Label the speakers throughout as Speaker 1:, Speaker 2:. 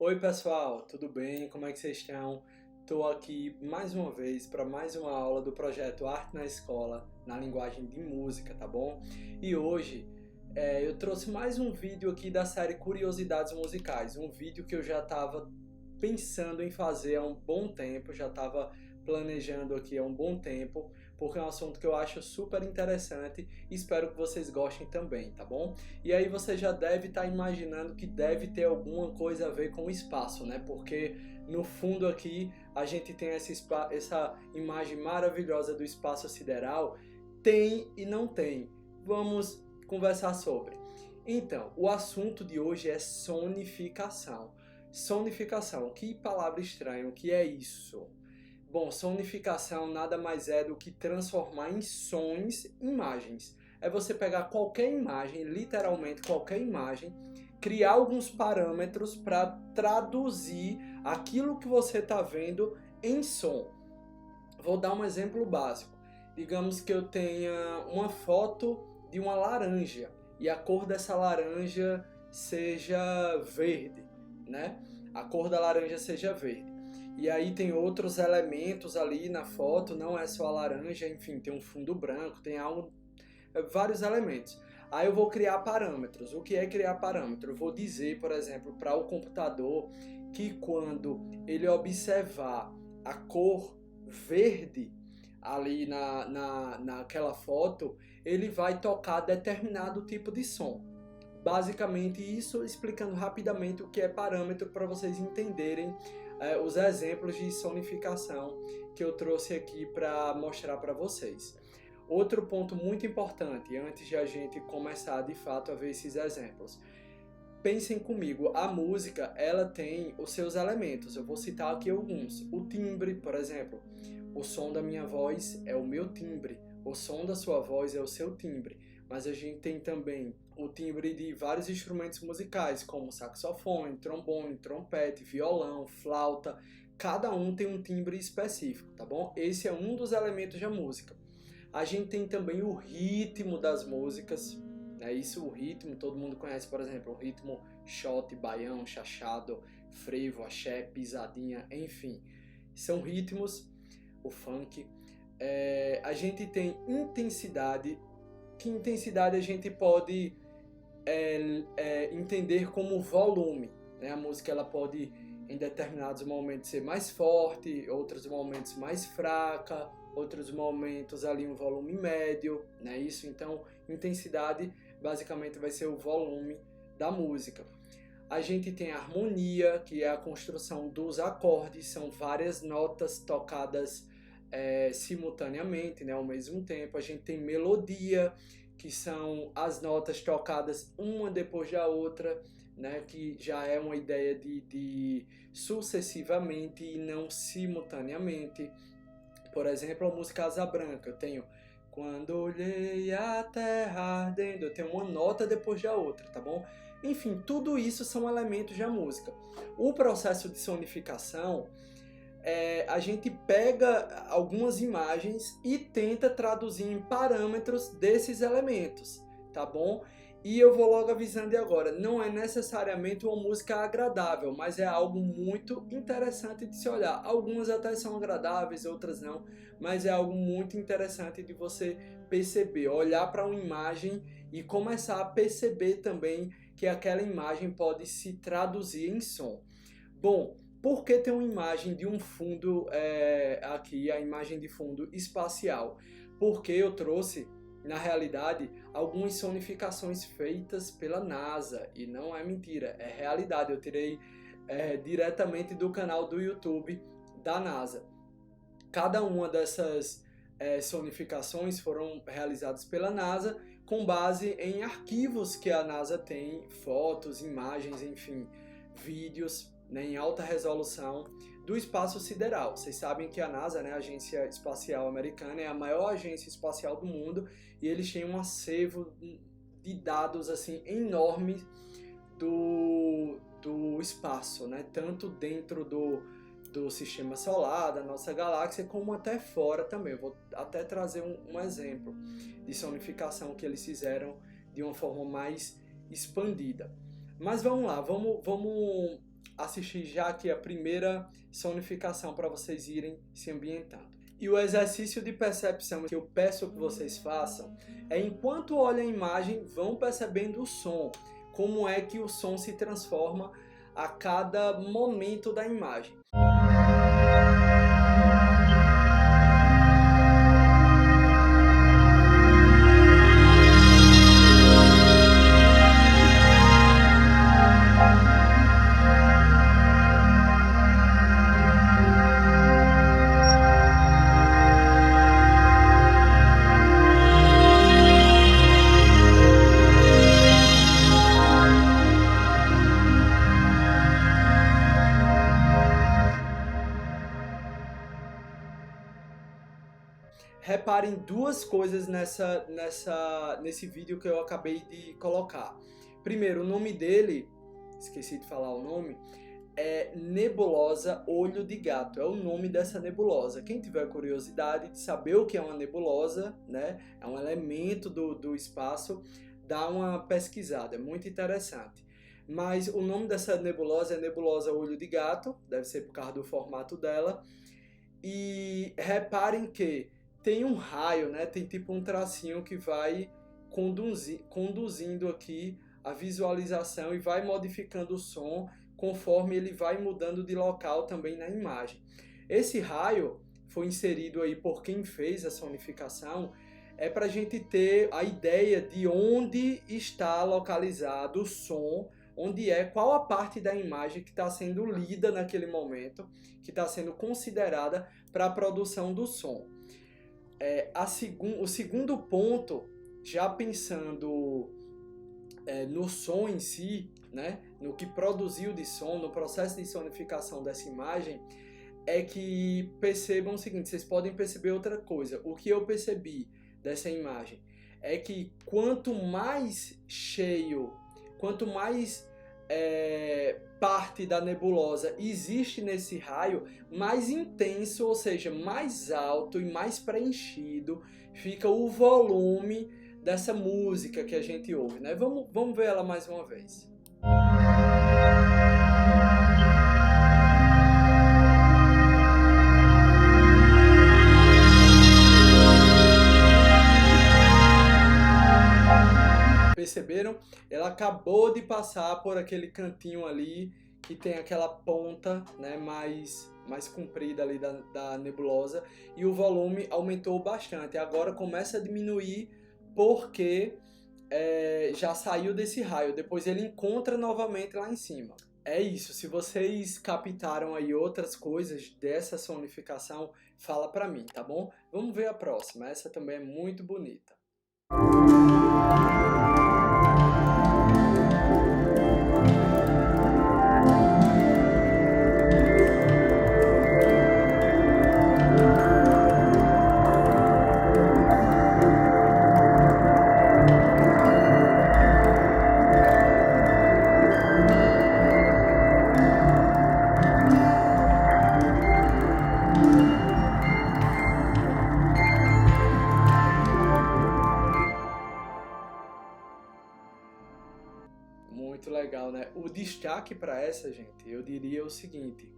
Speaker 1: Oi pessoal, tudo bem? Como é que vocês estão? Estou aqui mais uma vez para mais uma aula do projeto Arte na Escola, na linguagem de música, tá bom? E hoje eu trouxe mais um vídeo aqui da série Curiosidades Musicais, um vídeo que eu já estava pensando em fazer há um bom tempo, já estava planejando aqui há um bom tempo, porque é um assunto que eu acho super interessante e espero que vocês gostem também, tá bom? E aí você já deve estar imaginando que deve ter alguma coisa a ver com o espaço, né? Porque no fundo aqui a gente tem essa imagem maravilhosa do espaço sideral, tem e não tem. Vamos conversar sobre. Então, o assunto de hoje é sonificação. Sonificação, que palavra estranha, o que é isso? Bom, sonificação nada mais é do que transformar em sons imagens. É você pegar qualquer imagem, literalmente qualquer imagem, criar alguns parâmetros para traduzir aquilo que você está vendo em som. Vou dar um exemplo básico. Digamos que eu tenha uma foto de uma laranja e a cor dessa laranja seja verde, né? A cor da laranja seja verde. E aí tem outros elementos ali na foto, não é só a laranja, enfim, tem um fundo branco, tem vários elementos. Aí eu vou criar parâmetros. O que é criar parâmetro? Eu vou dizer, por exemplo, para o computador que quando ele observar a cor verde ali naquela foto, ele vai tocar determinado tipo de som. Basicamente isso, explicando rapidamente o que é parâmetro para vocês entenderem os exemplos de sonificação que eu trouxe aqui para mostrar para vocês. Outro ponto muito importante, antes de a gente começar de fato a ver esses exemplos. Pensem comigo, a música ela tem os seus elementos, eu vou citar aqui alguns. O timbre, por exemplo, o som da minha voz é o meu timbre, o som da sua voz é o seu timbre. Mas a gente tem também o timbre de vários instrumentos musicais, como saxofone, trombone, trompete, violão, flauta. Cada um tem um timbre específico, tá bom? Esse é um dos elementos da música. A gente tem também o ritmo das músicas, né? Isso, o ritmo, todo mundo conhece, por exemplo, o ritmo shot, baião, chachado, frevo, axé, pisadinha, enfim. São ritmos, o funk. A gente tem intensidade. Que intensidade a gente pode entender como volume, né? A música ela pode em determinados momentos ser mais forte, outros momentos mais fraca, outros momentos ali um volume médio, né? Isso, então intensidade basicamente vai ser o volume da música. A gente tem a harmonia, que é a construção dos acordes, são várias notas tocadas simultaneamente, né, ao mesmo tempo. A gente tem melodia, que são as notas tocadas uma depois da outra, né, que já é uma ideia de sucessivamente e não simultaneamente. Por exemplo, a música Asa Branca, eu tenho quando olhei a terra ardendo, eu tenho uma nota depois da outra, tá bom? Enfim, tudo isso são elementos da música. O processo de sonificação a gente pega algumas imagens e tenta traduzir em parâmetros desses elementos, tá bom? E eu vou logo avisando agora, não é necessariamente uma música agradável, mas é algo muito interessante de se olhar. Algumas até são agradáveis, outras não, mas é algo muito interessante de você perceber, olhar para uma imagem e começar a perceber também que aquela imagem pode se traduzir em som. Bom, por que tem uma imagem de um fundo aqui, a imagem de fundo espacial? Porque eu trouxe, na realidade, algumas sonificações feitas pela NASA, e não é mentira, é realidade. Eu tirei diretamente do canal do YouTube da NASA. Cada uma dessas sonificações foram realizadas pela NASA com base em arquivos que a NASA tem, fotos, imagens, enfim, vídeos, né, em alta resolução do espaço sideral. Vocês sabem que a NASA, né, a Agência Espacial Americana, é a maior agência espacial do mundo e eles têm um acervo de dados assim enorme do espaço, né, tanto dentro do sistema solar, da nossa galáxia, como até fora também. Eu vou até trazer um exemplo de sonificação que eles fizeram de uma forma mais expandida. Mas vamos lá, vamos assistir já aqui a primeira sonificação para vocês irem se ambientando. E o exercício de percepção que eu peço que vocês façam é, enquanto olham a imagem, vão percebendo o som, como é que o som se transforma a cada momento da imagem. Reparem duas coisas nesse vídeo que eu acabei de colocar. Primeiro, o nome dele, esqueci de falar o nome, é Nebulosa Olho de Gato. É o nome dessa nebulosa. Quem tiver curiosidade de saber o que é uma nebulosa, né, é um elemento do espaço, dá uma pesquisada, é muito interessante. Mas o nome dessa nebulosa é Nebulosa Olho de Gato, deve ser por causa do formato dela. E reparem que tem um raio, né? Tem tipo um tracinho que vai conduzindo aqui a visualização e vai modificando o som conforme ele vai mudando de local também na imagem. Esse raio foi inserido aí por quem fez a sonificação, é para a gente ter a ideia de onde está localizado o som, qual a parte da imagem que está sendo lida naquele momento, que está sendo considerada para a produção do som. O segundo ponto, já pensando no som em si, né, no que produziu de som, no processo de sonificação dessa imagem, é que percebam o seguinte, vocês podem perceber outra coisa. O que eu percebi dessa imagem é que quanto mais cheio, quanto mais parte da nebulosa existe nesse raio, mais intenso, ou seja, mais alto e mais preenchido fica o volume dessa música que a gente ouve, né? Vamos ver ela mais uma vez. Perceberam? Ela acabou de passar por aquele cantinho ali que tem aquela ponta, né, mais comprida ali da nebulosa, e o volume aumentou bastante. Agora começa a diminuir porque já saiu desse raio. Depois ele encontra novamente lá em cima. É isso. Se vocês captaram aí outras coisas dessa sonificação, fala pra mim, tá bom? Vamos ver a próxima. Essa também é muito bonita. Muito legal, né? O destaque para essa, gente, eu diria o seguinte.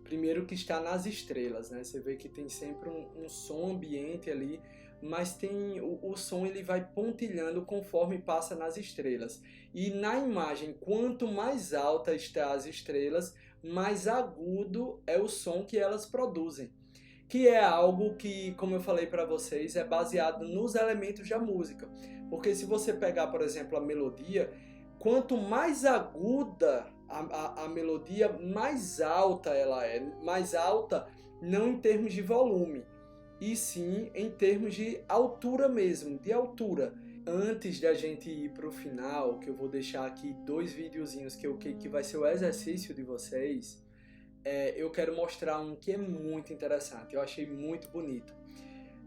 Speaker 1: Primeiro que está nas estrelas, né? Você vê que tem sempre um som ambiente ali, mas tem o som ele vai pontilhando conforme passa nas estrelas. E na imagem, quanto mais alta está as estrelas, mais agudo é o som que elas produzem. Que é algo que, como eu falei para vocês, é baseado nos elementos da música. Porque se você pegar, por exemplo, a melodia, quanto mais aguda a melodia, mais alta ela é. Mais alta não em termos de volume, e sim em termos de altura mesmo, de altura. Antes da gente ir para o final, que eu vou deixar aqui 2 videozinhos que vai ser o exercício de vocês, eu quero mostrar um que é muito interessante, eu achei muito bonito.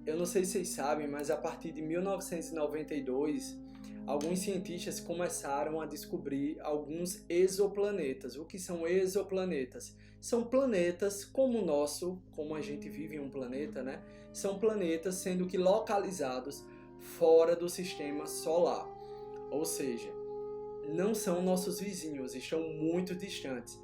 Speaker 1: Eu não sei se vocês sabem, mas a partir de 1992, alguns cientistas começaram a descobrir alguns exoplanetas. O que são exoplanetas? São planetas como o nosso, como a gente vive em um planeta, né? São planetas sendo que localizados fora do sistema solar. Ou seja, não são nossos vizinhos, estão muito distantes.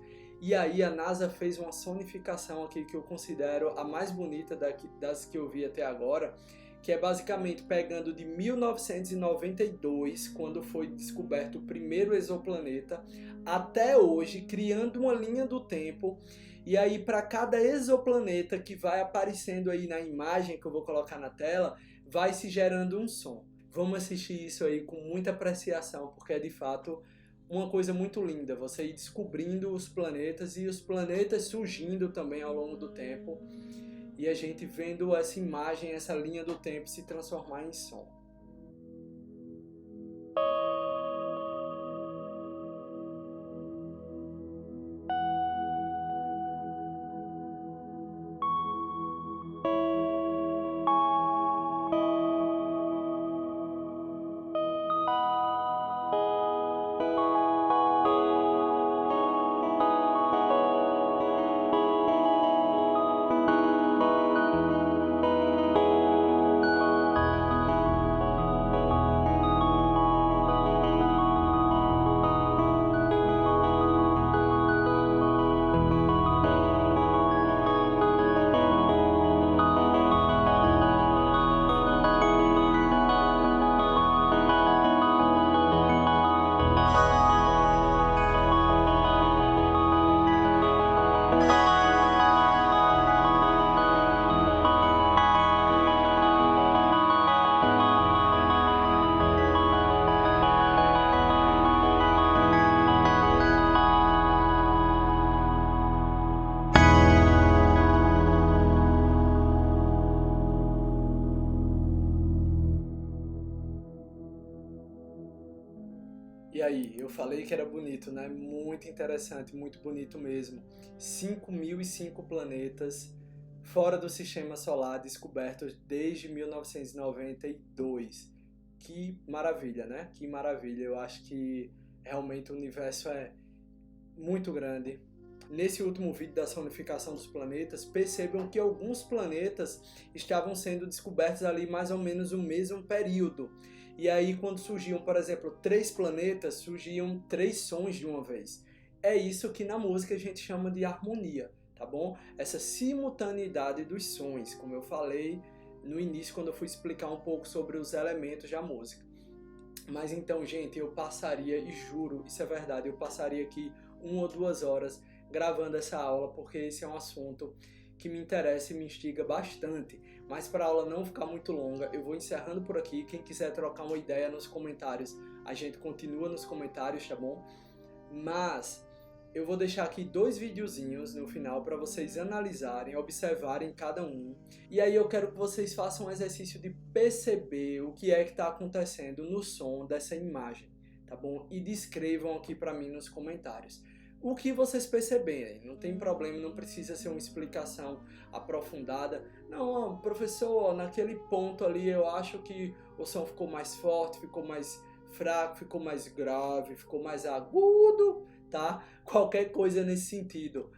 Speaker 1: E aí a NASA fez uma sonificação aqui que eu considero a mais bonita das que eu vi até agora, que é basicamente pegando de 1992, quando foi descoberto o primeiro exoplaneta, até hoje, criando uma linha do tempo. E aí, para cada exoplaneta que vai aparecendo aí na imagem que eu vou colocar na tela, vai se gerando um som. Vamos assistir isso aí com muita apreciação, porque é de fato uma coisa muito linda, você ir descobrindo os planetas e os planetas surgindo também ao longo do tempo. E a gente vendo essa imagem, essa linha do tempo se transformar em som. E aí, eu falei que era bonito, né? Muito interessante, muito bonito mesmo. 5.005 planetas fora do sistema solar descobertos desde 1992. Que maravilha, né? Que maravilha. Eu acho que realmente o universo é muito grande. Nesse último vídeo da sonificação dos planetas, percebam que alguns planetas estavam sendo descobertos ali mais ou menos no mesmo período. E aí, quando surgiam, por exemplo, 3 planetas, surgiam 3 sons de uma vez. É isso que na música a gente chama de harmonia, tá bom? Essa simultaneidade dos sons, como eu falei no início, quando eu fui explicar um pouco sobre os elementos da música. Mas então, gente, eu passaria, e juro, isso é verdade, eu passaria aqui 1 ou 2 horas gravando essa aula, porque esse é um assunto que me interessa e me instiga bastante. Mas para a aula não ficar muito longa, eu vou encerrando por aqui. Quem quiser trocar uma ideia nos comentários, a gente continua nos comentários, tá bom? Mas eu vou deixar aqui 2 videozinhos no final para vocês analisarem, observarem cada um. E aí eu quero que vocês façam um exercício de perceber o que é que está acontecendo no som dessa imagem, tá bom? E descrevam aqui para mim nos comentários. O que vocês perceberem, não tem problema, não precisa ser uma explicação aprofundada. Não, professor, naquele ponto ali eu acho que o som ficou mais forte, ficou mais fraco, ficou mais grave, ficou mais agudo, tá? Qualquer coisa nesse sentido.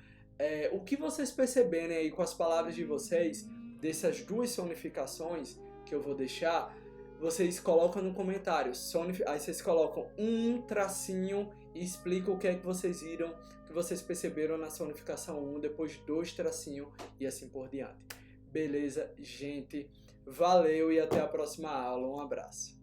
Speaker 1: O que vocês perceberem aí com as palavras de vocês, dessas 2 sonificações que eu vou deixar, vocês colocam no comentário. Aí vocês colocam um tracinho e explicam o que é que vocês viram, que vocês perceberam na sonificação 1, depois 2 tracinhos e assim por diante. Beleza, gente? Valeu e até a próxima aula. Um abraço.